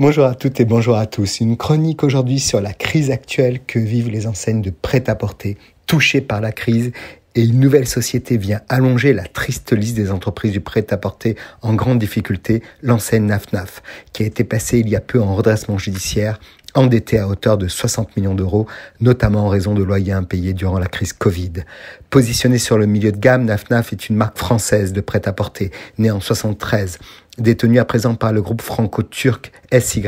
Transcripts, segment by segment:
Bonjour à toutes et bonjour à tous. Une chronique aujourd'hui sur la crise actuelle que vivent les enseignes de prêt-à-porter touchées par la crise, et une nouvelle société vient allonger la triste liste des entreprises du prêt-à-porter en grande difficulté, l'enseigne Naf, qui a été passée il y a peu en redressement judiciaire, endettée à hauteur de 60 millions d'euros, notamment en raison de loyers impayés durant la crise Covid. Positionnée sur le milieu de gamme, Naf est une marque française de prêt-à-porter, née en 1973, détenue à présent par le groupe franco-turc SY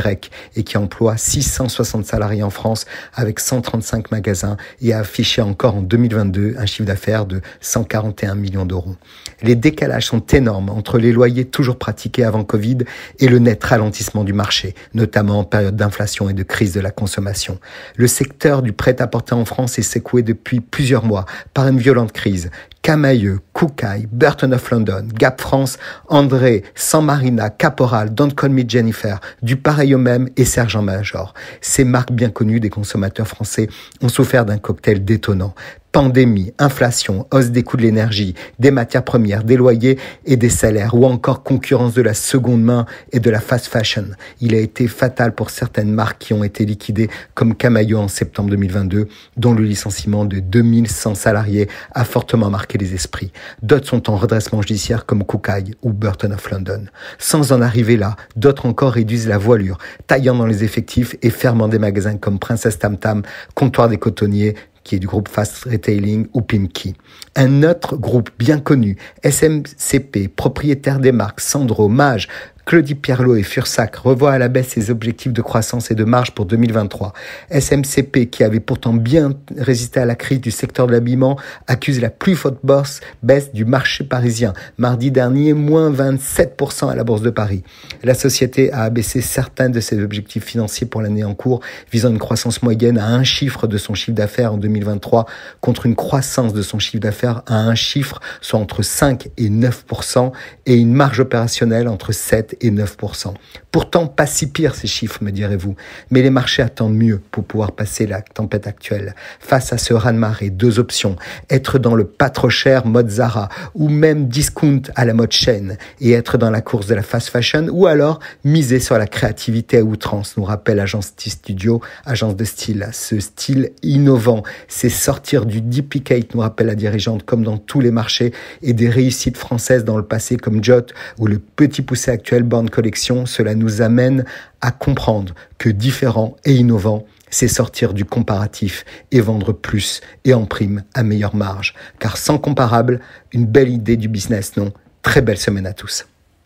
et qui emploie 660 salariés en France avec 135 magasins et a affiché encore en 2022 un chiffre d'affaires de 141 millions d'euros. Les décalages sont énormes entre les loyers toujours pratiqués avant Covid et le net ralentissement du marché, notamment en période d'inflation et de crise de la consommation. Le secteur du prêt-à-porter en France est secoué depuis plusieurs mois par une violente crise. Camaïeu, Kookaï, Burton of London, Gap France, André, San Marina, Caporal, Don't Call Me Jennifer, du pareil au même et Sergent Major. Ces marques bien connues des consommateurs français ont souffert d'un cocktail détonnant. Pandémie, inflation, hausse des coûts de l'énergie, des matières premières, des loyers et des salaires, ou encore concurrence de la seconde main et de la fast fashion. Il a été fatal pour certaines marques qui ont été liquidées, comme Camaïeu en septembre 2022, dont le licenciement de 2100 salariés a fortement marqué les esprits. D'autres sont en redressement judiciaire comme Kookaï ou Burton of London. Sans en arriver là, d'autres encore réduisent la voilure, taillant dans les effectifs et fermant des magasins comme Princesse Tam Tam, Comptoir des Cotonniers, qui est du groupe Fast Retailing, ou Pimki. Un autre groupe bien connu, SMCP, propriétaire des marques Sandro, Mage, Claudie Pierlot et Fursac, revoit à la baisse ses objectifs de croissance et de marge pour 2023. SMCP, qui avait pourtant bien résisté à la crise du secteur de l'habillement, accuse la plus forte baisse du marché parisien. Mardi dernier, moins 27% à la Bourse de Paris. La société a abaissé certains de ses objectifs financiers pour l'année en cours, visant une croissance moyenne à un chiffre de son chiffre d'affaires en 2023, contre une croissance de son chiffre d'affaires à un chiffre, soit entre 5 et 9%, et une marge opérationnelle entre 7 et 9%. Pourtant, pas si pire ces chiffres, me direz-vous. Mais les marchés attendent mieux pour pouvoir passer la tempête actuelle. Face à ce raz-de-marée, deux options. Être dans le pas trop cher mode Zara, ou même discount à la mode chaîne, et être dans la course de la fast fashion, ou alors miser sur la créativité à outrance, nous rappelle Agence Studio, agence de style. Ce style innovant, c'est sortir du duplicate, nous rappelle la dirigeante, comme dans tous les marchés, et des réussites françaises dans le passé comme Jot, ou le petit poussé actuel Born Collection. Cela nous amène à comprendre que différent et innovant, c'est sortir du comparatif et vendre plus et en prime à meilleure marge. Car sans comparable, une belle idée du business, non? Très belle semaine à tous.